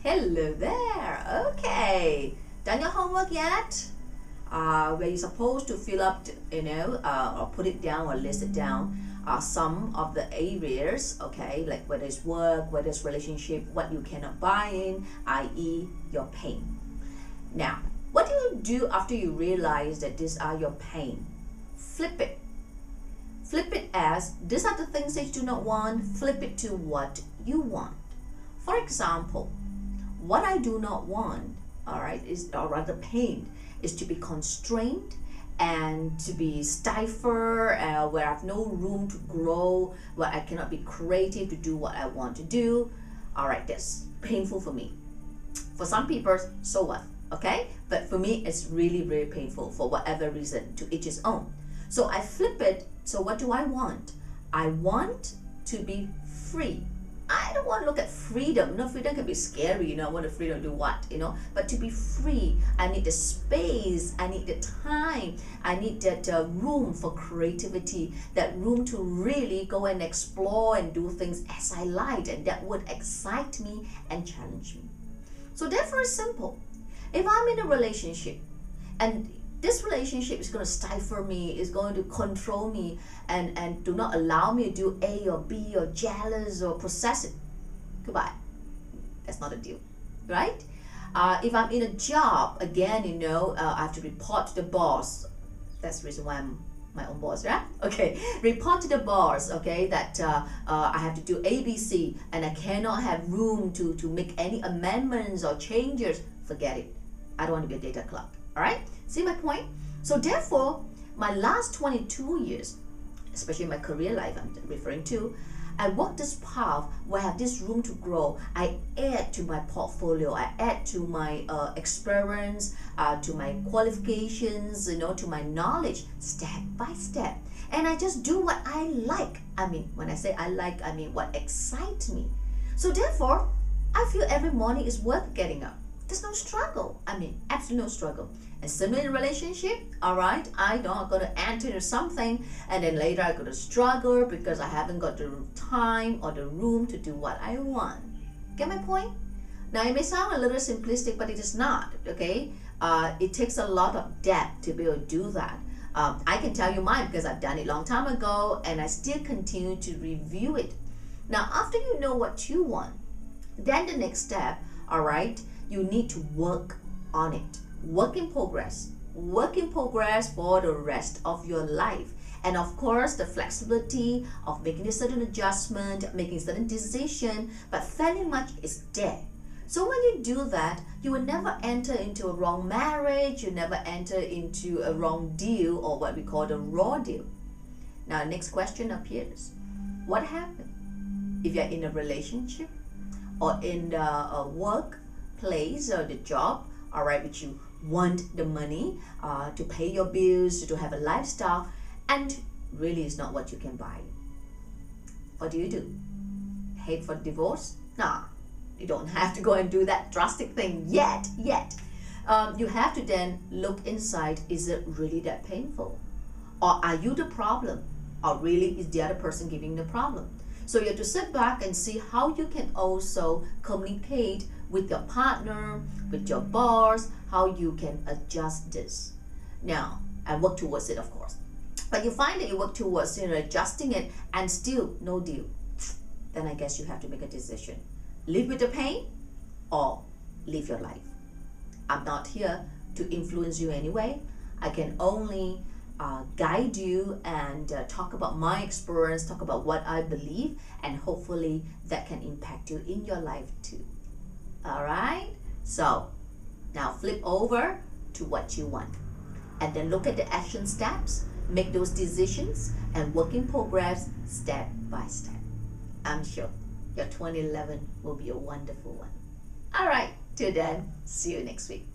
Hello there. Okay. Done your homework yet? Where you're supposed to fill up, or put it down or list it down. Some of the areas, okay, like whether it's work, whether it's relationship, what you cannot buy in, i.e., your pain. Now, what do you do after you realize that these are your pain? Flip it. Flip it as these are the things that you do not want. Flip it to what you want. For example, what I do not want, all right, is, or rather pain, is to be constrained and to be stifled, where I have no room to grow, where I cannot be creative to do what I want to do. All right, that's painful for me. For some people, so what, okay? But for me, it's really, really painful for whatever reason, to each his own. So I flip it. So what do I want? I want to be free. I don't want to look at freedom. No, freedom can be scary, I want the freedom to do what, But to be free, I need the space, I need the time, I need that room for creativity, that room to really go and explore and do things as I like, and that would excite me and challenge me. So therefore it's simple. If I'm in a relationship and this relationship is going to stifle me, is going to control me, and do not allow me to do A or B or jealous or process it, goodbye. That's not a deal, right? If I'm in a job, again, I have to report to the boss. That's the reason why I'm my own boss, right? Okay, report to the boss, okay, that I have to do ABC and I cannot have room to make any amendments or changes. Forget it. I don't want to be a data clerk. All right, see my point? So therefore, my last 22 years, especially my career life I'm referring to, I walk this path where I have this room to grow. I add to my portfolio, I add to my experience, to my qualifications, to my knowledge, step by step. And I just do what I like. I mean, when I say I like, I mean what excites me. So therefore, I feel every morning is worth getting up. There's no struggle. I mean, absolutely no struggle. And similar in relationship, all right, I'm not going to enter into something and then later I'm going to struggle because I haven't got the time or the room to do what I want. Get my point? Now, it may sound a little simplistic, but it is not, okay? It takes a lot of depth to be able to do that. I can tell you mine because I've done it a long time ago and I still continue to review it. Now, after you know what you want, then the next step, all right, you need to work on it. Work in progress. Work in progress for the rest of your life. And of course, the flexibility of making a certain adjustment, making a certain decision, but fairly much is there. So when you do that, you will never enter into a wrong marriage, you never enter into a wrong deal or what we call the raw deal. Now, the next question appears. What happens if you're in a relationship or in the workplace or the job, all right, which you want the money to pay your bills, to have a lifestyle, and really is not what you can buy? What do? Head for divorce? Nah, you don't have to go and do that drastic thing yet. You have to then look inside. Is it really that painful? Or are you the problem? Or really is the other person giving the problem? So you have to sit back and see how you can also communicate with your partner, with your boss, how you can adjust this. Now, I work towards it, of course. But you find that you work towards adjusting it and still no deal. Then I guess you have to make a decision. Live with the pain or live your life. I'm not here to influence you anyway. I can only guide you and talk about my experience, talk about what I believe, and hopefully that can impact you in your life too. All right? So now flip over to what you want and then look at the action steps, make those decisions, and work in progress step by step. I'm sure your 2011 will be a wonderful one. All right, till then, see you next week.